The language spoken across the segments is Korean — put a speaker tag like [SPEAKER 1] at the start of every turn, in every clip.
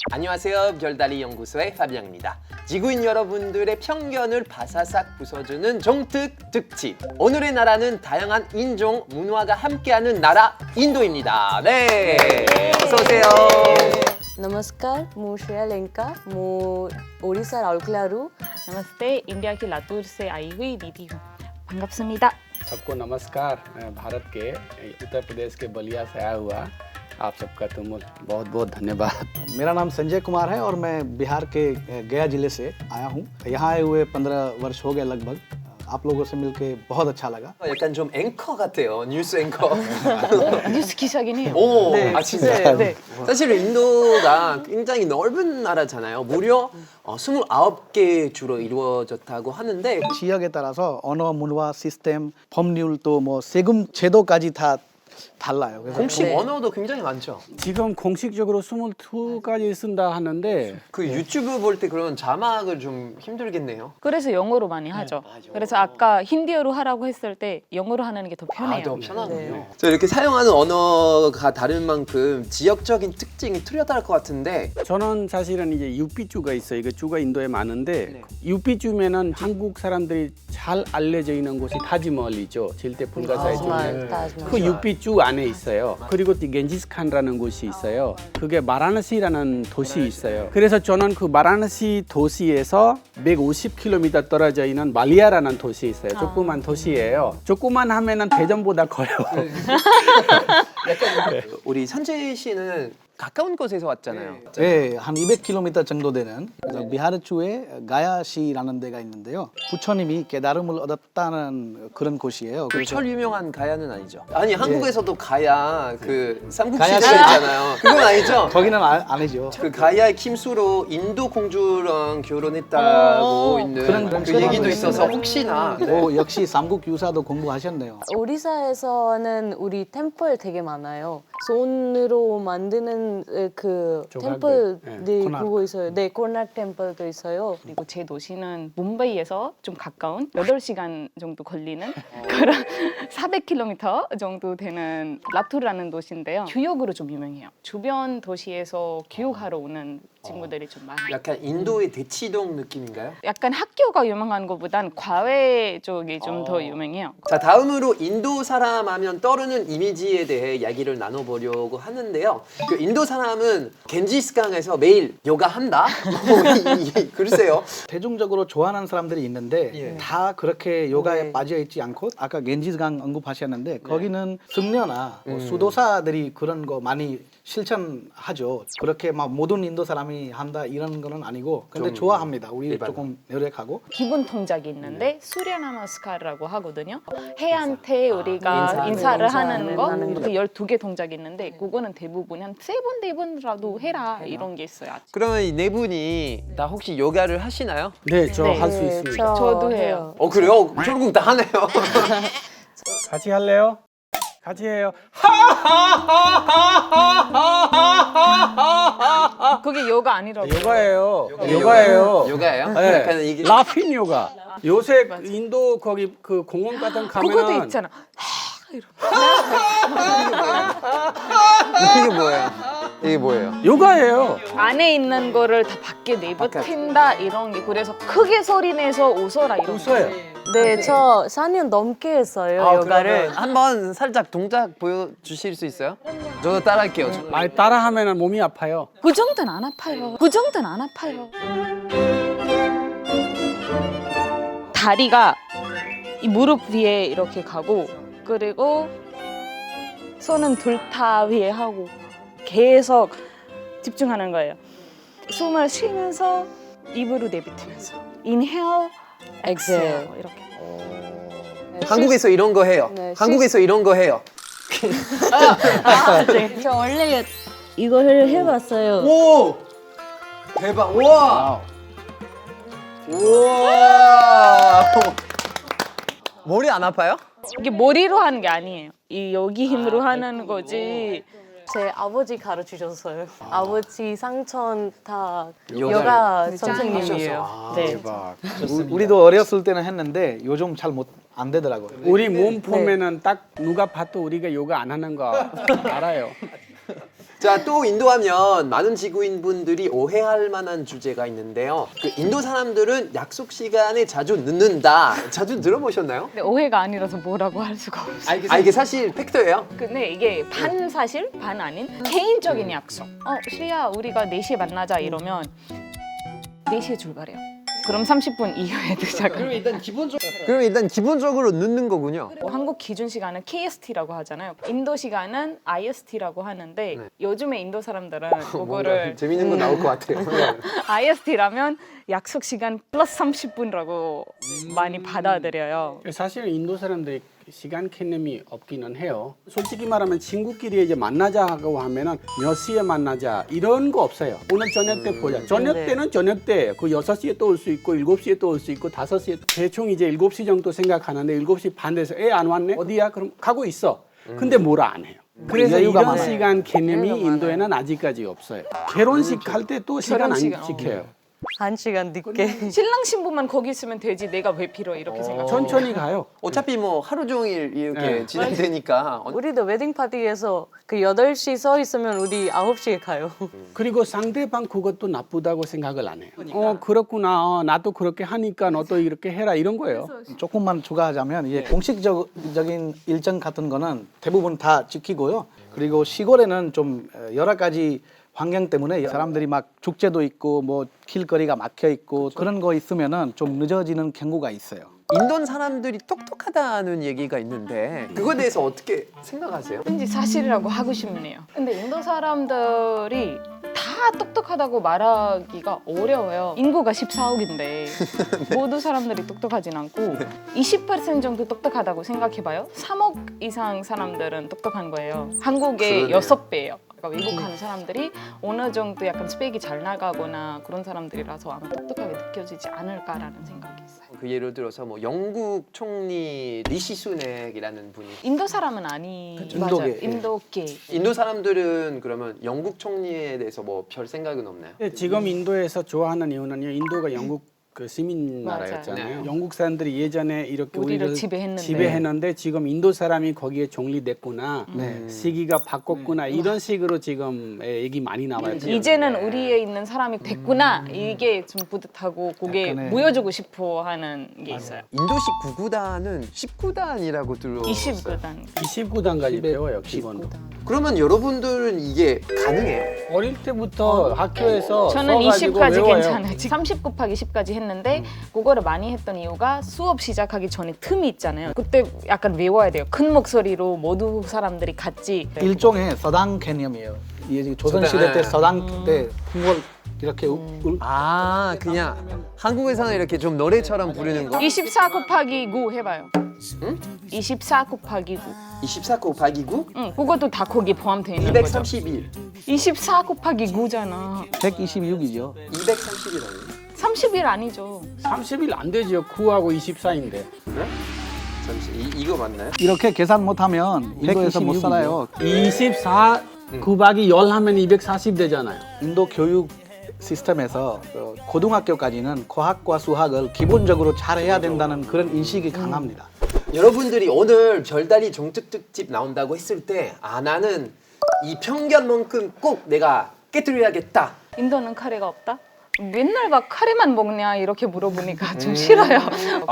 [SPEAKER 1] 안녕하세요. 별다리 연구소의 파비앙입니다. 지구인 여러분들의 편견을 바사삭 부숴주는 종특 특집. 오늘의 나라는 다양한 인종, 문화가 함께하는 나라 인도입니다. 네, 어서 오세요.
[SPEAKER 2] नमस्कार मैं श्रेया लेंका मैं ओडिशा राउरकेलारू
[SPEAKER 3] नमस्ते इंडिया की लातूर से आई हुई दीदी हूँ 반갑습니다.
[SPEAKER 4] सबको नमस्कार। मैं भारत के उत्तर प्रदेश के बलिया से आया हुआ आप सबका तुम बहुत बहुत धन्यवाद।
[SPEAKER 5] मेरा नाम संजय कुमार है और मैं बिहार के गया जिले से आया हूँ। यहाँ आए हुए 15 वर्ष हो गए लगभग। आप लोगों से मिलके बहुत अच्छा लगा।
[SPEAKER 1] 약간 좀 앵커 같아요. 뉴스 앵커.
[SPEAKER 3] 뉴스 기자긴 해요.
[SPEAKER 1] 오,
[SPEAKER 3] 네.
[SPEAKER 1] 아 진짜요?
[SPEAKER 3] 네.
[SPEAKER 1] 사실 인도가 굉장히 넓은 나라잖아요. 무려 29개 주로 이루어졌다고 하는데
[SPEAKER 5] 지역에 따라서 언어, 문화, 시스템, 법률 또 뭐 세금 제도까지 다 달라요. 그래서
[SPEAKER 1] 공식
[SPEAKER 2] 네.
[SPEAKER 1] 언어도 굉장히 많죠.
[SPEAKER 4] 지금 공식적으로 22가지 쓴다 하는데
[SPEAKER 1] 그 유튜브 볼 때 그런 자막을 좀 힘들겠네요.
[SPEAKER 3] 그래서 영어로 많이 하죠. 그래서 아까 힌디어로 하라고 했을 때 영어로 하는 게 더 편해요.
[SPEAKER 1] 더 편하군요.
[SPEAKER 2] 네.
[SPEAKER 1] 저 이렇게 사용하는 언어가 다른 만큼 지역적인 특징이 뚜렷할 것 같은데
[SPEAKER 4] 저는 사실은 이제 육비주가 있어요. 이거 주가 인도에 많은데 육비주면은 한국 사람들이 잘 알려져 있는 곳이 타지머할이죠. 질대 불가사의 중에. 그 육비주 안에 있어요. 그리고 또 겐지스칸이라는 곳이 있어요. 그게 마라나시라는 도시 있어요. 그래서 저는 그 마라나시 도시에서 150km 떨어져 있는 말리아라는 도시 있어요. 조그만 도시예요. 조그만 하면은 대전보다 커요.
[SPEAKER 1] 우리 선재 씨는 가까운 곳에서 왔잖아요.
[SPEAKER 5] 네, 한 200km 정도 되는 그래서 비하르주에 가야시라는 데가 있는데요. 부처님이 깨달음을 얻었다는 그런 곳이에요.
[SPEAKER 1] 그
[SPEAKER 5] 그래서
[SPEAKER 1] 철 유명한 가야는 아니죠. 아니 한국에서도 가야 그 삼국시대
[SPEAKER 5] 가야
[SPEAKER 1] 있잖아요. 그건 아니죠.
[SPEAKER 5] 거기는 아니죠.
[SPEAKER 1] 그 가야의 킴수로 인도 공주랑 결혼했다고 있는
[SPEAKER 5] 그런
[SPEAKER 1] 그 얘기도
[SPEAKER 5] 그런
[SPEAKER 1] 있어서 혹시나
[SPEAKER 5] 오, 역시 삼국 유사도 공부하셨네요.
[SPEAKER 2] 오리사에서는 우리 템플 되게 많아요. 손으로 만드는 그
[SPEAKER 4] 조각들.
[SPEAKER 2] 템플
[SPEAKER 4] 네,
[SPEAKER 2] 네,
[SPEAKER 4] 코나크.
[SPEAKER 2] 그거 있어요. 네, 코나크 템플도 있어요.
[SPEAKER 3] 그리고 제 도시는 뭄바이에서 좀 가까운 8시간 정도 걸리는 그런 400km 정도 되는 라투르라는 도시인데요. 교육으로 좀 유명해요. 주변 도시에서 교육하러 오는 친구들이 좀 많아요.
[SPEAKER 1] 약간 인도의 대치동 느낌인가요?
[SPEAKER 3] 약간 학교가 유명한 것보단 과외 쪽이 좀 더 유명해요.
[SPEAKER 1] 자, 다음으로 인도 사람 하면 떠오르는 이미지에 대해 이야기를 나눠보려고 하는데요. 그 인도 사람은 겐지스강에서 매일 요가 한다? 글쎄요.
[SPEAKER 5] 대중적으로 좋아하는 사람들이 있는데
[SPEAKER 1] 예.
[SPEAKER 5] 다 그렇게 요가에
[SPEAKER 2] 네.
[SPEAKER 5] 빠져 있지 않고 아까 겐지스강 언급하셨는데 거기는 승려나 뭐 수도사들이 그런 거 많이 실천하죠. 그렇게 막 모든 인도 사람이 한다 이런 거는 아니고 근데
[SPEAKER 1] 좀
[SPEAKER 5] 좋아합니다. 우리
[SPEAKER 1] 일반.
[SPEAKER 5] 조금 노력하고
[SPEAKER 3] 기본 동작이 있는데 수랴나마스카라고 하거든요. 해한테 우리가
[SPEAKER 1] 인사를
[SPEAKER 3] 인사를 하는 거
[SPEAKER 2] 하는
[SPEAKER 3] 그 12개 동작이 있는데 그거는 대부분 한 3번, 4번이라도 해라 이런 게 있어요.
[SPEAKER 1] 그러면 이 네 분이 다 혹시 요가를 하시나요?
[SPEAKER 4] 네, 저
[SPEAKER 3] 네.
[SPEAKER 4] 할 수 있습니다.
[SPEAKER 3] 저도 해요.
[SPEAKER 1] 그래요? 결국 다 하네요.
[SPEAKER 4] 같이 할래요? 같이 해요.
[SPEAKER 3] 그게 요가 아니라고.
[SPEAKER 4] 요가예요. 요가예요.
[SPEAKER 1] 요가예요?
[SPEAKER 4] 네.
[SPEAKER 1] 약간 이게
[SPEAKER 4] 라핀 요가. 요새 인도 거기 그 공원 같은 가면은
[SPEAKER 3] 그것도 있잖아.
[SPEAKER 1] 이게 뭐예요? 이게 뭐예요?
[SPEAKER 4] 요가예요.
[SPEAKER 3] 안에 있는 거를 다 밖에 내뱉힌다 이런 게 그래서 크게 소리 내서 웃어라 이런 거.
[SPEAKER 4] 웃어요.
[SPEAKER 2] 네, 저 4년 넘게 했어요, 요가를.
[SPEAKER 1] 그러면 한번 살짝 동작 보여주실 수 있어요? 저도 따라할게요. 저는.
[SPEAKER 4] 많이 따라하면 몸이 아파요.
[SPEAKER 3] 그 정도는 안 아파요. 그 정도는 안 아파요. 다리가 이 무릎 위에 이렇게 가고 그리고 손은 둘다 위에 하고 계속 집중하는 거예요. 숨을 쉬면서 입으로 내뱉으면서 인헤어, 엑셀 이렇게.
[SPEAKER 1] 한국에서 이런 거 해요.
[SPEAKER 2] 네,
[SPEAKER 1] 한국에서 이런 거 해요.
[SPEAKER 2] 저 원래 이거를 해봤어요.
[SPEAKER 1] 오! 대박. 우와! 우와! 머리 안 아파요?
[SPEAKER 3] 이게 머리로 하는 게 아니에요. 이 여기 힘으로 하는 거지.
[SPEAKER 2] 제 아버지 가르치셨어요. 아버지 상천 다
[SPEAKER 1] 요가를
[SPEAKER 2] 요가 선생님이에요.
[SPEAKER 1] 아,
[SPEAKER 2] 네.
[SPEAKER 4] 대박.
[SPEAKER 5] 우리도 어렸을 때는 했는데 요즘 잘 안 되더라고요.
[SPEAKER 4] 우리 몸 보면은 딱 누가 봐도 우리가 요가 안 하는 거 알아요.
[SPEAKER 1] 자, 또 인도하면 많은 지구인분들이 오해할 만한 주제가 있는데요. 그 인도 사람들은 약속 시간에 자주 늦는다. 자주 들어보셨나요?
[SPEAKER 3] 근데 오해가 아니라서 뭐라고 할 수가 없어요.
[SPEAKER 1] 아, 이게 사실 팩트예요.
[SPEAKER 3] 근데 이게 반 사실, 반 아닌 개인적인 약속. 시리야, 우리가 4시에 만나자 이러면 4시에 출발해요. 그럼 30분 이후에 도착을.
[SPEAKER 1] 그럼 일단 기본적으로 늦는 거군요.
[SPEAKER 3] 한국 기준 시간은 KST라고 하잖아요. 인도 시간은 IST라고 하는데 요즘에 인도 사람들은 그거를
[SPEAKER 1] 재밌는 거 나올 것 같아요.
[SPEAKER 3] IST라면 약속 시간 플러스 30분이라고 많이 받아들여요.
[SPEAKER 4] 사실 인도 사람들이 시간 개념이 없기는 해요. 솔직히 말하면 친구끼리 이제 만나자고 하면은 몇 시에 만나자 이런 거 없어요. 오늘 저녁 때 보자. 저녁
[SPEAKER 2] 네.
[SPEAKER 4] 때는 저녁 때 그 6시에 또 올 수 있고 7시에 또 올 수 있고 5시에 대충 이제 7시 정도 생각하는데 7시 반 돼서 애 안 왔네? 어디야? 그럼 가고 있어. 근데 뭐라 안 해요. 그래서
[SPEAKER 5] 여유가
[SPEAKER 4] 이런
[SPEAKER 5] 많아요.
[SPEAKER 4] 시간 개념이
[SPEAKER 2] 여유가
[SPEAKER 4] 인도에는 아직까지 없어요. 결혼식 할 때 또 시간 안
[SPEAKER 3] 결혼식은,
[SPEAKER 4] 지켜요.
[SPEAKER 2] 1시간 늦게.
[SPEAKER 3] 신랑 신부만 거기 있으면 되지 내가 왜 필요해 이렇게 생각해요.
[SPEAKER 4] 천천히 가요.
[SPEAKER 1] 어차피 뭐 하루 종일 이렇게
[SPEAKER 4] 네.
[SPEAKER 1] 진행되니까
[SPEAKER 2] 우리도 웨딩 파티에서 그 8시 서 있으면 우리 9시에 가요.
[SPEAKER 4] 그리고 상대방 그것도 나쁘다고 생각을 안 해요. 그렇구나. 나도 그렇게 하니까 너도 이렇게 해라 이런 거예요.
[SPEAKER 5] 조금만 추가하자면 이제 공식적인 일정 같은 거는 대부분 다 지키고요. 그리고 시골에는 좀 여러 가지 환경 때문에 사람들이 막 축제도 있고 뭐 길거리가 막혀 있고 그런 거 있으면은 좀 늦어지는 경우가 있어요.
[SPEAKER 1] 인도 사람들이 똑똑하다는 얘기가 있는데 그거에 대해서 어떻게 생각하세요?
[SPEAKER 3] 왠지 사실이라고 하고 싶네요. 근데 인도 사람들이 다 똑똑하다고 말하기가 어려워요. 인구가 14억인데 모두 사람들이 똑똑하진 않고 20% 정도 똑똑하다고 생각해봐요. 3억 이상 사람들은 똑똑한 거예요. 한국의
[SPEAKER 1] 그러네요.
[SPEAKER 3] 6배예요. 그러니까 외국하는 사람들이 어느 정도 약간 스펙이 잘 나가거나 그런 사람들이라서 아마 똑똑하게 느껴지지 않을까라는 생각이 있어요.
[SPEAKER 1] 그 예를 들어서 뭐 영국 총리 리시 수넥이라는 분이
[SPEAKER 3] 인도 사람은 아니
[SPEAKER 5] 인도계,
[SPEAKER 3] 맞아요.
[SPEAKER 5] 예.
[SPEAKER 3] 인도계.
[SPEAKER 1] 인도 사람들은 그러면 영국 총리에 대해서 뭐 별 생각은 없나요?
[SPEAKER 4] 지금 인도에서 좋아하는 이유는요. 인도가 영국 그 시민
[SPEAKER 3] 맞아요.
[SPEAKER 4] 나라였잖아요.
[SPEAKER 1] 네.
[SPEAKER 4] 영국 사람들이 예전에 이렇게
[SPEAKER 3] 우리를
[SPEAKER 4] 우리를
[SPEAKER 3] 지배했는데.
[SPEAKER 4] 지금 인도 사람이 거기에 정리됐구나.
[SPEAKER 5] 네.
[SPEAKER 4] 시기가 바꿨구나. 이런 식으로 지금 얘기 많이 나와요.
[SPEAKER 3] 이제는 우리에 있는 사람이 됐구나 이게 좀 뿌듯하고 그게
[SPEAKER 5] 약간의-
[SPEAKER 3] 보여주고 싶어 하는 게 있어요.
[SPEAKER 1] 인도식 구구단은 19단이라고 들어.
[SPEAKER 3] 29단
[SPEAKER 4] 29단까지 배워요. 기본도.
[SPEAKER 1] 그러면 여러분들은 이게 가능해요?
[SPEAKER 4] 어릴 때부터 학교에서
[SPEAKER 3] 저는
[SPEAKER 4] 써가지고
[SPEAKER 3] 20까지
[SPEAKER 4] 외워요.
[SPEAKER 3] 괜찮아요. 30 곱하기 10까지 했는데 그거를 많이 했던 이유가 수업 시작하기 전에 틈이 있잖아요. 그때 약간 외워야 돼요. 큰 목소리로 모두 사람들이 같이
[SPEAKER 5] 일종의 서당 개념이에요. 이게 조선시대 때 서당 때 풍월 이렇게
[SPEAKER 1] 아, 그냥 한국에서는 이렇게 좀 노래처럼 부르는 거?
[SPEAKER 3] 24 곱하기 9 해봐요. 24 곱하기 9.
[SPEAKER 1] 24 곱하기 9?
[SPEAKER 3] 응, 그것도 다 거기 포함되어 있는 거죠.
[SPEAKER 1] 231.
[SPEAKER 3] 24 곱하기 9잖아.
[SPEAKER 5] 126이죠.
[SPEAKER 1] 231 아니에요?
[SPEAKER 3] 30일 아니죠.
[SPEAKER 4] 30일 안 되죠. 9하고 24인데.
[SPEAKER 1] 잠시 이거 맞나요?
[SPEAKER 5] 이렇게 계산 못하면 인도에서 못
[SPEAKER 4] 126이죠.
[SPEAKER 5] 살아요.
[SPEAKER 4] 24 9박이 10 하면 240 되잖아요.
[SPEAKER 5] 인도 교육 시스템에서 고등학교까지는 과학과 수학을 기본적으로 잘해야 된다는 그런 인식이 강합니다.
[SPEAKER 1] 여러분들이 오늘 별다리 종특 특집 나온다고 했을 때 나는 이 편견만큼 꼭 내가 깨뜨려야겠다.
[SPEAKER 3] 인도는 카레가 없다? 맨날 막 카레만 먹냐 이렇게 물어보니까 좀 싫어요.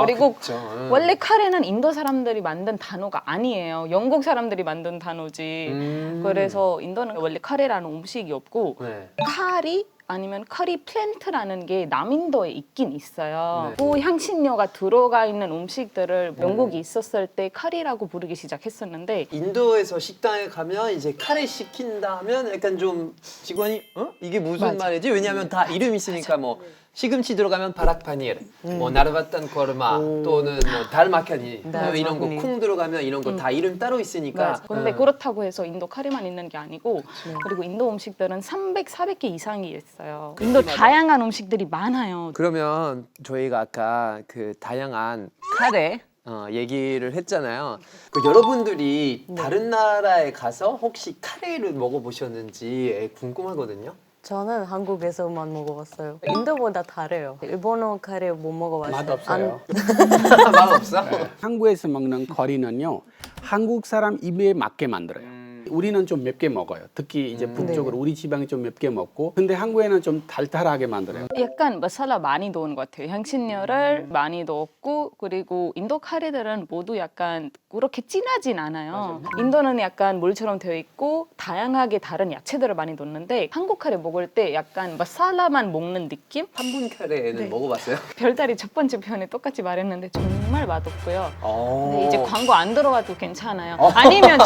[SPEAKER 3] 그리고
[SPEAKER 1] 그쵸.
[SPEAKER 3] 원래 카레는 인도 사람들이 만든 단어가 아니에요. 영국 사람들이 만든 단어지. 그래서 인도는 원래 카레라는 음식이 없고
[SPEAKER 1] 네.
[SPEAKER 3] 카리 아니면 커리 플랜트라는 게 남인도에 있긴 있어요.
[SPEAKER 1] 네.
[SPEAKER 3] 그 향신료가 들어가 있는 음식들을 영국이 있었을 때 카리라고 부르기 시작했었는데
[SPEAKER 1] 인도에서 식당에 가면 이제 카레 시킨다면 약간 좀 직원이 이게 무슨
[SPEAKER 3] 맞아.
[SPEAKER 1] 말이지? 왜냐하면 다 이름 있으니까 뭐 시금치 들어가면 바락파니르, 뭐 나르바탄 코르마 또는 뭐 달마카니 뭐 이런 거
[SPEAKER 2] 달마카니.
[SPEAKER 1] 콩 들어가면 이런 거 다 이름 따로 있으니까.
[SPEAKER 3] 맞아. 근데 그렇다고 해서 인도 카레만 있는 게 아니고 그리고 인도 음식들은 300, 400개 이상이 있어요. 인도 다양한 음식들이 많아요.
[SPEAKER 1] 그러면 저희가 아까 그 다양한 카레 얘기를 했잖아요. 그 여러분들이 다른 나라에 가서 혹시 카레를 먹어보셨는지 궁금하거든요.
[SPEAKER 2] 저는 한국에서만 먹어봤어요. 인도보다 다르요. 일본어 카레 못 먹어봤어요.
[SPEAKER 4] 맛없어요.
[SPEAKER 1] 맛없어?
[SPEAKER 4] 한국에서 먹는 커리는요. 한국 사람 입에 맞게 만들어요. 우리는 좀 맵게 먹어요. 특히 이제 북쪽으로 우리 지방이 좀 맵게 먹고, 근데 한국에는 좀 달달하게 만들어요.
[SPEAKER 3] 약간 마살라 많이 넣은 것 같아요. 향신료를 많이 넣었고, 그리고 인도 카레들은 모두 약간 그렇게 진하진 않아요. 인도는 약간 물처럼 되어 있고 다양하게 다른 야채들을 많이 넣는데 한국 카레 먹을 때 약간 마살라만 먹는 느낌?
[SPEAKER 1] 3분 카레는
[SPEAKER 3] 네.
[SPEAKER 1] 먹어봤어요?
[SPEAKER 3] 별다리 첫 번째 편에 똑같이 말했는데 정말 맛없고요.
[SPEAKER 1] 어.
[SPEAKER 3] 근데 이제 광고 안 들어가도 괜찮아요. 아니면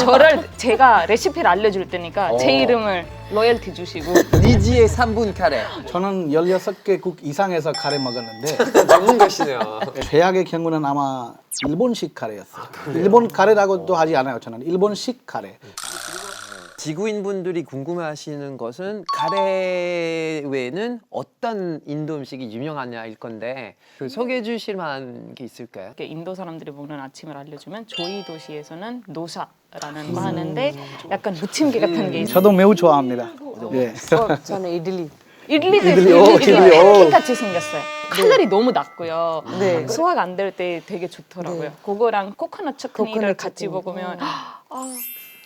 [SPEAKER 3] 제가 레시피를 알려줄 테니까 제 이름을 로열티 주시고.
[SPEAKER 1] 리지의 3분 카레.
[SPEAKER 5] 저는 16개국 이상에서 카레 먹었는데
[SPEAKER 1] 전문가시네요.
[SPEAKER 5] 최악의 경우는 아마 일본식 카레였어요. 일본 카레라고도 하지 않아요. 저는 일본식 카레.
[SPEAKER 1] 지구인분들이 궁금해하시는 것은 카레 외에는 어떤 인도 음식이 유명하냐일 건데 그 소개해 주실 만한 게 있을까요?
[SPEAKER 3] 이렇게 인도 사람들이 먹는 아침을 알려주면 저희 도시에서는 노사라는 거 하는데 약간 무침개 같은 게 있어요.
[SPEAKER 5] 저도 매우 좋아합니다. 예.
[SPEAKER 2] 저는 이들리.
[SPEAKER 3] 이들리도
[SPEAKER 5] 이들리,
[SPEAKER 3] 팬케이크 같이 생겼어요. 칼로리 너무 낮고요.
[SPEAKER 2] 네.
[SPEAKER 3] 소화가 안 될 때 되게 좋더라고요.
[SPEAKER 2] 네.
[SPEAKER 3] 그거랑 코코넛 처트니를
[SPEAKER 2] 코코넛
[SPEAKER 3] 같이
[SPEAKER 2] 처트니.
[SPEAKER 3] 먹으면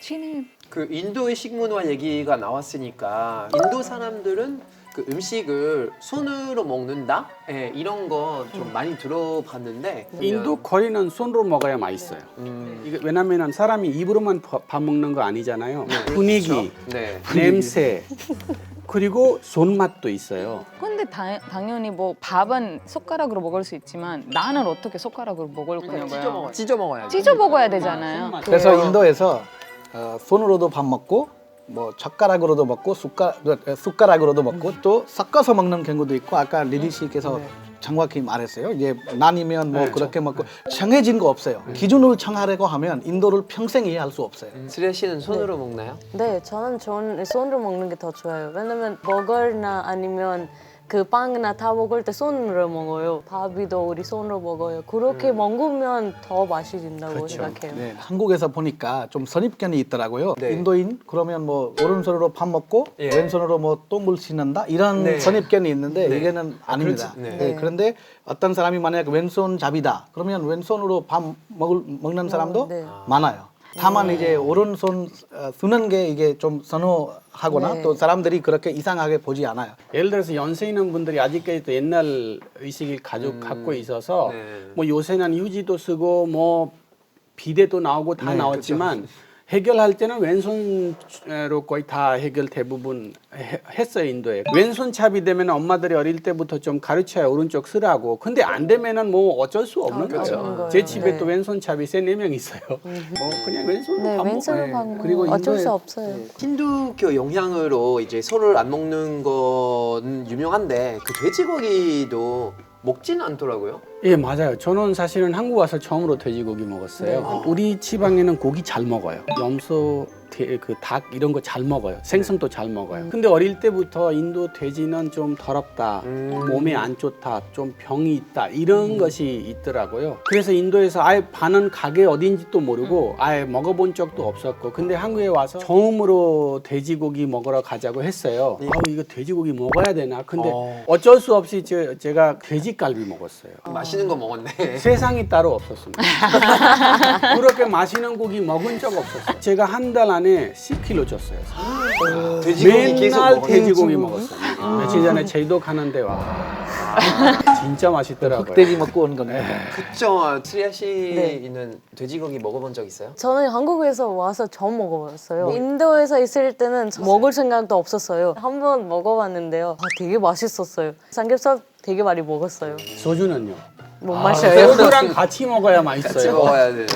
[SPEAKER 3] 진해.
[SPEAKER 1] 그 인도의 식문화 얘기가 나왔으니까 인도 사람들은 그 음식을 손으로 먹는다? 예, 이런 거 좀 많이 들어봤는데
[SPEAKER 4] 인도 거리는 손으로 먹어야 맛있어요. 이게 왜냐면은 사람이 입으로만 밥 먹는 거 아니잖아요. 분위기,
[SPEAKER 1] 네.
[SPEAKER 4] 냄새, 그리고 손맛도 있어요.
[SPEAKER 3] 근데 당연히 뭐 밥은 숟가락으로 먹을 수 있지만 나는 어떻게 숟가락으로 먹을 거냐고요.
[SPEAKER 1] 찢어 먹어야지.
[SPEAKER 3] 찢어 먹어야 되잖아요.
[SPEAKER 5] 그래서 인도에서 손으로도 밥 먹고 뭐 젓가락으로도 먹고 숟가락으로도 먹고 또 섞어서 먹는 경우도 있고 아까 리디 씨께서 정확히 말했어요. 이제 나뉘면 뭐 그렇게 먹고 정해진 거 없어요. 기준을 정하려고 하면 인도를 평생 이해할 수 없어요.
[SPEAKER 1] 수레 씨는 손으로 먹나요?
[SPEAKER 2] 네, 저는 손으로 먹는 게 더 좋아요. 왜냐면 버거나 아니면 그 빵이나 다 먹을 때 손으로 먹어요. 밥이도 우리 손으로 먹어요. 그렇게 먹으면 더 맛있다고 생각해요.
[SPEAKER 5] 네, 한국에서 보니까 좀 선입견이 있더라고요.
[SPEAKER 1] 네.
[SPEAKER 5] 인도인 그러면 뭐 오른손으로 밥 먹고
[SPEAKER 1] 예.
[SPEAKER 5] 왼손으로 뭐 똥을 씻는다 이런
[SPEAKER 1] 네.
[SPEAKER 5] 선입견이 있는데
[SPEAKER 1] 네.
[SPEAKER 5] 이게는 아닙니다.
[SPEAKER 1] 그렇지. 네.
[SPEAKER 5] 네, 그런데 어떤 사람이 만약 왼손잡이다 그러면 왼손으로 밥 먹는 사람도
[SPEAKER 2] 네.
[SPEAKER 5] 많아요. 다만 이제 오른손 쓰는 게 이게 좀 선호하거나
[SPEAKER 2] 네.
[SPEAKER 5] 또 사람들이 그렇게 이상하게 보지 않아요.
[SPEAKER 4] 예를 들어서 연세 있는 분들이 아직까지도 옛날 의식을 갖고 있어서
[SPEAKER 1] 네.
[SPEAKER 4] 뭐 요새는 휴지도 쓰고 뭐 비데도 나오고 다
[SPEAKER 5] 네,
[SPEAKER 4] 나왔지만 해결할 때는 왼손으로 거의 다 해결 대부분 했어요. 인도에 왼손잡이 되면 엄마들이 어릴 때부터 좀 가르쳐야 오른쪽 쓰라고. 근데 안 되면은 뭐 어쩔 수 없는 거예요. 제 집에
[SPEAKER 2] 네.
[SPEAKER 4] 또 왼손잡이 3-4명 있어요. 뭐 그냥 왼손으로
[SPEAKER 2] 네,
[SPEAKER 4] 밥
[SPEAKER 2] 왼손으로
[SPEAKER 4] 먹어요.
[SPEAKER 2] 밥 먹어요.
[SPEAKER 4] 그리고
[SPEAKER 2] 어쩔
[SPEAKER 4] 인도에
[SPEAKER 2] 수 없어요.
[SPEAKER 1] 힌두교 영향으로 이제 소를 안 먹는 건 유명한데 그 돼지고기도 먹지는 않더라고요.
[SPEAKER 4] 예, 맞아요. 저는 사실은 한국 와서 처음으로 돼지고기 먹었어요. 우리 지방에는 고기 잘 먹어요. 염소, 그 닭 이런 거 잘 먹어요. 생선도 잘 먹어요. 근데 어릴 때부터 인도 돼지는 좀 더럽다, 몸에 안 좋다, 좀 병이 있다 이런 것이 있더라고요. 그래서 인도에서 아예 파는 가게 어딘지도 모르고 아예 먹어본 적도 없었고, 근데 한국에 와서 처음으로 돼지고기 먹으러 가자고 했어요. 아우 이거 돼지고기 먹어야 되나? 근데 어쩔 수 없이 제가 돼지갈비 먹었어요.
[SPEAKER 1] 맛있는 거 먹었네.
[SPEAKER 4] 세상이 따로 없었습니다. 그렇게 맛있는 고기 먹은 적 없었어요. 제가 한 달 안에 10kg 쪘어요.
[SPEAKER 1] 돼지고기 계속
[SPEAKER 4] 맨날
[SPEAKER 1] 먹었어요.
[SPEAKER 4] 돼지고기 먹었어요. 며칠 전에 제주도 가는데 와 진짜 맛있더라고요.
[SPEAKER 5] 흑돼지 먹고 온 겁니다.
[SPEAKER 1] 그쵸. 트리아 씨는 돼지고기 먹어본 적 있어요?
[SPEAKER 2] 저는 한국에서 와서 처음 먹어봤어요. 인도에서 있을 때는 먹을 생각도 없었어요. 한번 먹어봤는데요. 되게 맛있었어요. 삼겹살 되게 많이 먹었어요.
[SPEAKER 4] 소주는요?
[SPEAKER 2] 못 마셔요.
[SPEAKER 4] 소주랑 같이 먹어야 맛있어요.
[SPEAKER 1] 같이 먹어야 되는.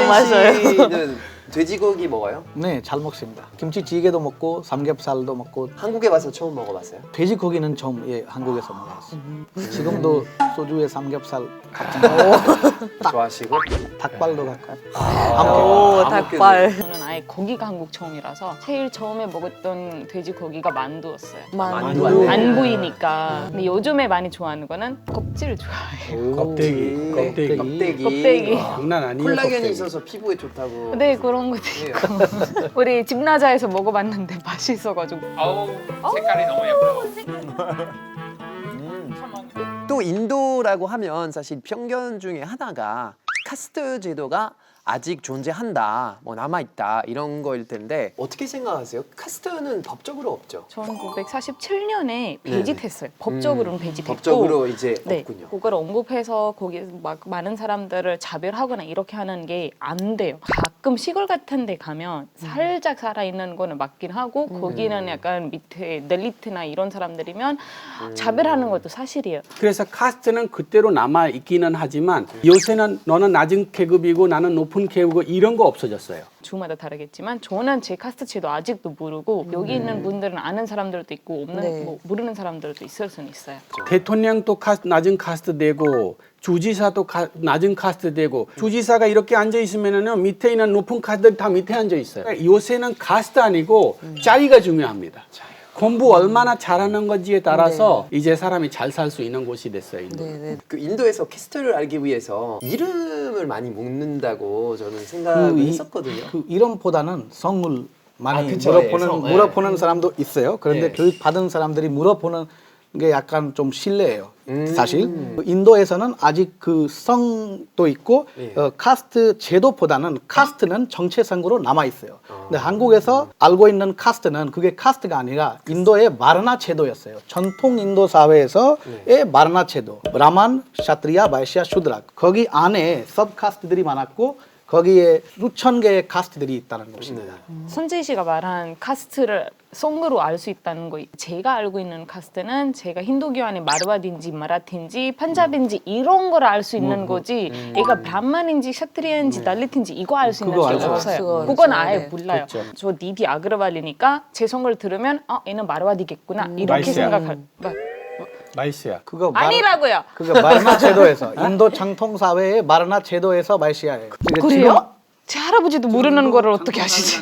[SPEAKER 2] 맞아요.
[SPEAKER 1] 씨는 돼지고기 먹어요?
[SPEAKER 5] 네, 잘 먹습니다. 김치찌개도 먹고 삼겹살도 먹고
[SPEAKER 1] 한국에 와서 처음 먹어봤어요?
[SPEAKER 5] 돼지고기는 처음 한국에서 먹었어요. 지금도 소주에 삼겹살 같은 거
[SPEAKER 1] 좋아하시고?
[SPEAKER 5] 닭발도 갖고
[SPEAKER 2] 오, 닭발.
[SPEAKER 3] 저는 아예 고기가 한국 처음이라서 제일 처음에 먹었던 돼지고기가 만두였어요.
[SPEAKER 1] 만두.
[SPEAKER 3] 안 보이니까. 근데 요즘에 많이 좋아하는 거는 껍질 좋아해요.
[SPEAKER 4] 껍데기.
[SPEAKER 3] 껍데기.
[SPEAKER 4] 장난 아니에요.
[SPEAKER 1] 콜라겐이
[SPEAKER 4] 껍데기.
[SPEAKER 1] 있어서 피부에 좋다고.
[SPEAKER 3] 네, 그런 것도 있고. 우리 집나자에서 먹어봤는데 맛있어가지고.
[SPEAKER 6] 아우 색깔이 너무 예뻐.
[SPEAKER 1] 또 인도라고 하면 사실 편견 중에 하나가 카스트 제도가 아직 존재한다, 뭐 남아있다 이런 거일 텐데 어떻게 생각하세요? 카스트는 법적으로 없죠?
[SPEAKER 3] 1947년에 폐지됐어요. 법적으로는 폐지됐고
[SPEAKER 1] 법적으로 이제
[SPEAKER 3] 네,
[SPEAKER 1] 없군요.
[SPEAKER 3] 그걸 언급해서 거기 막 많은 사람들을 차별하거나 이렇게 하는 게 안 돼요. 가끔 시골 같은 데 가면 살짝 살아있는 거는 맞긴 하고 거기는 약간 밑에 넬리트나 이런 사람들이면 차별하는 것도 사실이에요.
[SPEAKER 4] 그래서 카스트는 그대로 남아 있기는 하지만 요새는 너는 낮은 계급이고 나는 높은 계급이고 이런 거 없어졌어요.
[SPEAKER 3] 주마다 다르겠지만 저는 제 카스트치도 아직도 모르고 여기 있는 분들은 아는 사람들도 있고 없는
[SPEAKER 2] 네.
[SPEAKER 3] 뭐 모르는 사람들도 있을 수는 있어요.
[SPEAKER 4] 대통령도 낮은 카스트 되고 주지사도 낮은 카스트 되고 주지사가 이렇게 앉아 있으면은요 밑에 있는 높은 카스트들 다 밑에 앉아 있어요. 요새는 카스트 아니고 자리가 중요합니다. 공부 얼마나 잘하는 건지에 따라서 이제 사람이 잘 살 수 있는 곳이 됐어요. 인도.
[SPEAKER 2] 네네.
[SPEAKER 1] 그 인도에서 캐스트를 알기 위해서 이름을 많이 묻는다고 저는 생각을 했었거든요.
[SPEAKER 5] 그 이름보다는 성을 많이
[SPEAKER 1] 그쵸,
[SPEAKER 5] 물어보는 사람도 있어요. 그런데
[SPEAKER 1] 예.
[SPEAKER 5] 교육 받은 사람들이 물어보는 게 약간 좀 실례예요. 사실 인도에서는 아직 그 성도 있고
[SPEAKER 1] 예.
[SPEAKER 5] 카스트 제도보다는 카스트는 정체성으로 남아 있어요. 근데 한국에서 알고 있는 카스트는 그게 카스트가 아니라 인도의 마르나 제도였어요. 전통 인도 사회에서의 마르나 제도, 브라만, 샤트리아, 바이시아, 슈드라 거기 안에 섭 카스트들이 많았고 거기에 수천 개의 카스트들이 있다는 것입니다.
[SPEAKER 3] 선재 씨가 말한 카스트를 성으로 알 수 있다는 거 제가 알고 있는 카스트는 제가 힌두교 안에 마르와디인지 마라티인지 판자비인지 이런 걸 알 수 있는 거지 얘가 브라만인지 샤트리아인지 달리트인지 이거 알 수 있는
[SPEAKER 5] 그거
[SPEAKER 3] 게
[SPEAKER 5] 알 수
[SPEAKER 3] 없어요.
[SPEAKER 2] 없어요.
[SPEAKER 3] 그건
[SPEAKER 2] 그렇죠.
[SPEAKER 3] 아예
[SPEAKER 2] 네.
[SPEAKER 3] 몰라요.
[SPEAKER 4] 그렇죠.
[SPEAKER 3] 저 니디 아그라발이니까 제 성을 들으면 얘는 마르와디겠구나 이렇게
[SPEAKER 4] 마이스야.
[SPEAKER 3] 생각할
[SPEAKER 4] 마이스야.
[SPEAKER 5] 그거
[SPEAKER 3] 아니라고요.
[SPEAKER 5] 그거 마르나 제도에서 인도 정통 사회의 마르나 제도에서 말시아예요.
[SPEAKER 3] 그래요? 제 할아버지도 모르는 거를 어떻게 아시지?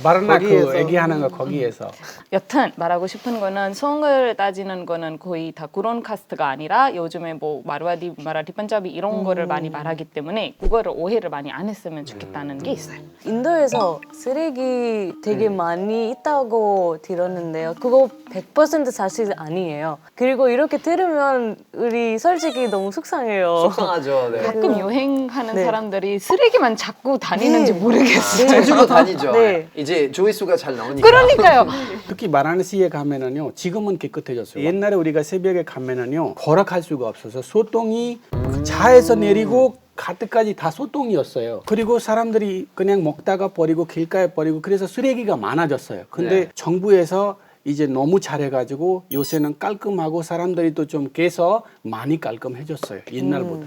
[SPEAKER 4] 마르나 그
[SPEAKER 5] 거기에서-
[SPEAKER 4] 얘기하는 거 거기에서.
[SPEAKER 3] 여튼 말하고 싶은 거는 성을 따지는 거는 거의 다 그런 카스트가 아니라 요즘에 뭐 마르와디, 마라ठी, 판자비 이런 거를 많이 말하기 때문에 그거를 오해를 많이 안 했으면 좋겠다는 게 있어요.
[SPEAKER 2] 인도에서 쓰레기 되게 많이 있다고 들었는데요. 그거 100% 사실 아니에요. 그리고 이렇게 들으면 우리 솔직히 너무 속상해요.
[SPEAKER 1] 속상하죠. 네.
[SPEAKER 3] 가끔 여행하는
[SPEAKER 2] 네.
[SPEAKER 3] 사람들이 쓰레기만 잡고 다니는지
[SPEAKER 2] 네.
[SPEAKER 3] 모르겠어요.
[SPEAKER 1] 제주도 다니죠.
[SPEAKER 2] 네.
[SPEAKER 1] 이제 조회수가 잘 나오니까.
[SPEAKER 3] 그러니까요.
[SPEAKER 4] 특히 바라나시에 가면은요 지금은 깨끗해졌어요. 옛날에 우리가 새벽에 가면은요 걸어갈 수가 없어서 소똥이 차에서 내리고 가득까지 다 소똥이었어요. 그리고 사람들이 그냥 먹다가 버리고 길가에 버리고 그래서 쓰레기가 많아졌어요. 근데
[SPEAKER 1] 네.
[SPEAKER 4] 정부에서 이제 너무 잘해가지고 요새는 깔끔하고 사람들이 또 좀 깨서 많이 깔끔해졌어요. 옛날보다.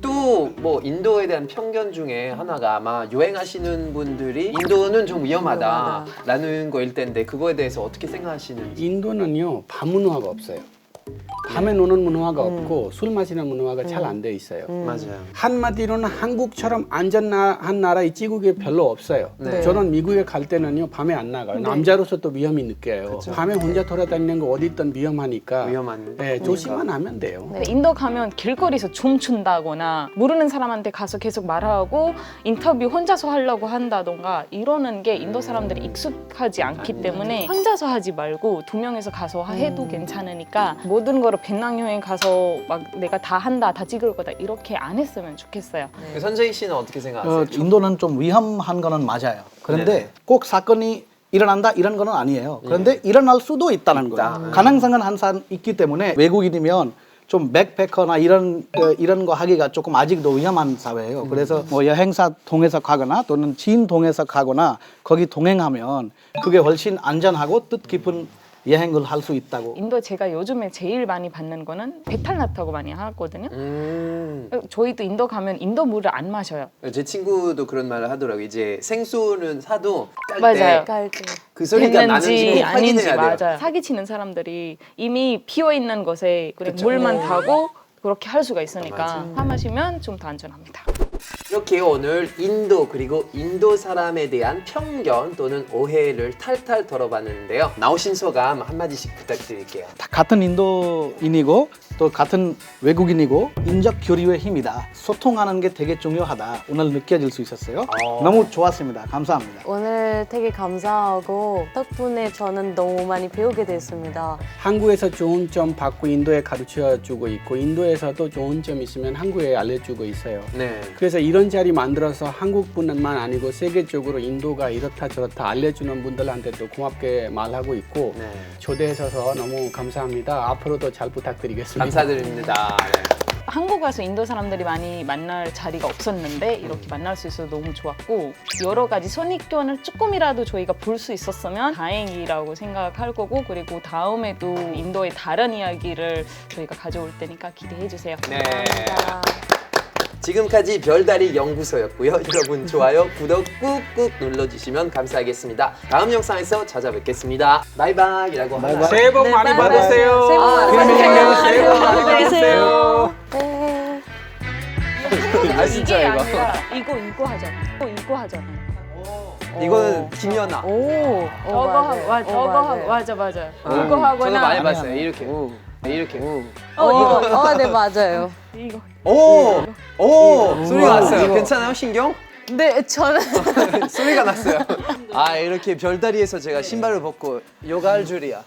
[SPEAKER 1] 또 뭐 인도에 대한 편견 중에 하나가 아마 여행하시는 분들이 인도는 좀 위험하다라는 거일 텐데 그거에 대해서 어떻게 생각하시는지.
[SPEAKER 4] 인도는요 밤 문화가 없어요. 밤에 노는 문화가 없고 술 마시는 문화가 잘 안 돼 있어요.
[SPEAKER 1] 맞아요.
[SPEAKER 4] 한마디로는 한국처럼 안전한 나라 이 지국에 별로 없어요.
[SPEAKER 1] 네.
[SPEAKER 4] 저는 미국에 갈 때는요 밤에 안 나가요. 남자로서 또 위험이 느껴요. 밤에 혼자 돌아다니는 거 어디 있든 위험하니까.
[SPEAKER 1] 위험한.
[SPEAKER 4] 네, 조심만 하면 돼요.
[SPEAKER 3] 네, 인도 가면 길거리에서 춤춘다거나 모르는 사람한테 가서 계속 말하고 인터뷰 혼자서 하려고 한다던가 이러는 게 인도 사람들이 익숙하지 않기 때문에 혼자서 하지 말고 두 명이서 가서 해도 괜찮으니까 모든 거를 배낭여행 가서 막 내가 다 한다 다 찍을 거다 이렇게 안 했으면 좋겠어요.
[SPEAKER 1] 선재희 씨는 어떻게 생각하세요?
[SPEAKER 5] 인도는 좀 위험한 거는 맞아요. 그런데
[SPEAKER 1] 네네.
[SPEAKER 5] 꼭 사건이 일어난다 이런 거는 아니에요. 그런데 일어날 수도 있다는 거예요. 가능성은 항상 있기 때문에 외국인이면 좀 백패커나 이런 거 하기가 조금 아직도 위험한 사회예요. 그래서 뭐 여행사 통해서 가거나 또는 지인 통해서 가거나 거기 동행하면 그게 훨씬 안전하고 뜻깊은 여행을 할 수 있다고.
[SPEAKER 3] 인도 제가 요즘에 제일 많이 받는 거는 배탈 났다고 많이 하거든요. 저희도 인도 가면 인도 물을 안 마셔요.
[SPEAKER 1] 제 친구도 그런 말을 하더라고요. 이제 생수는 사도
[SPEAKER 3] 맞아요.
[SPEAKER 1] 깔 때 그 소리가 나는지 꼭
[SPEAKER 3] 아닌지
[SPEAKER 1] 확인해야 돼요.
[SPEAKER 3] 맞아요. 사기치는 사람들이 이미 비어 있는 곳에 그냥
[SPEAKER 1] 그쵸.
[SPEAKER 3] 물만 타고 그렇게 할 수가 있으니까 사 마시면 좀 더 안전합니다.
[SPEAKER 1] 이렇게 오늘 인도 그리고 인도 사람에 대한 편견 또는 오해를 탈탈 털어봤는데요. 나오신 소감 한마디씩 부탁드릴게요.
[SPEAKER 5] 다 같은 인도인이고 또 같은 외국인이고 인적 교류의 힘이다. 소통하는 게 되게 중요하다. 오늘 느껴질 수 있었어요. 너무 좋았습니다. 감사합니다.
[SPEAKER 2] 오늘 되게 감사하고 덕분에 저는 너무 많이 배우게 됐습니다.
[SPEAKER 4] 한국에서 좋은 점 받고 인도에 가르쳐 주고 있고 인도에서도 좋은 점 있으면 한국에 알려주고 있어요.
[SPEAKER 1] 네.
[SPEAKER 4] 그래서 이런 이런 자리 만들어서 한국뿐만 아니고 세계적으로 인도가 이렇다 저렇다 알려주는 분들한테도 고맙게 말하고 있고
[SPEAKER 1] 네.
[SPEAKER 4] 초대해 주셔서 너무 감사합니다. 앞으로도 잘 부탁드리겠습니다.
[SPEAKER 1] 감사드립니다. 네.
[SPEAKER 3] 한국 와서 인도 사람들이 많이 만날 자리가 없었는데 이렇게 만날 수 있어서 너무 좋았고 여러 가지 선입견을 조금이라도 저희가 볼 수 있었으면 다행이라고 생각할 거고 그리고 다음에도 인도의 다른 이야기를 저희가 가져올 테니까 기대해 주세요.
[SPEAKER 1] 네. 지금까지 별다리 연구소였고요. 여러분 좋아요, 구독 꾹꾹 눌러주시면 감사하겠습니다. 다음 영상에서 찾아뵙겠습니다. 바이바이라고 하나요?
[SPEAKER 4] 새해 복 많이
[SPEAKER 2] 바이바이.
[SPEAKER 4] 받으세요.
[SPEAKER 2] 새해 복 많이
[SPEAKER 4] 김민경
[SPEAKER 2] 받으세요.
[SPEAKER 4] 새해 복 많이
[SPEAKER 2] 받으세요.
[SPEAKER 4] 받으세요.
[SPEAKER 2] 네.
[SPEAKER 1] 아 진짜
[SPEAKER 3] 이게
[SPEAKER 1] 이거.
[SPEAKER 3] 아니라 이거 하잖아. 이거 하잖아.
[SPEAKER 1] 이거는 김연아.
[SPEAKER 2] 오,
[SPEAKER 3] 저거
[SPEAKER 2] 맞아요.
[SPEAKER 3] 하고 저거
[SPEAKER 2] 맞아요.
[SPEAKER 3] 하고 맞아. 이거
[SPEAKER 1] 저도
[SPEAKER 3] 하거나
[SPEAKER 1] 많이 봤어요. 이렇게. 이렇게.
[SPEAKER 2] 이거. 네, 맞아요.
[SPEAKER 3] 이거.
[SPEAKER 1] 오, 소리가 났어요. 괜찮아요, 신경?
[SPEAKER 2] 네, 저는
[SPEAKER 1] 소리가 났어요. 아 이렇게 별다리에서 제가 신발을 벗고 요가 할 줄이야.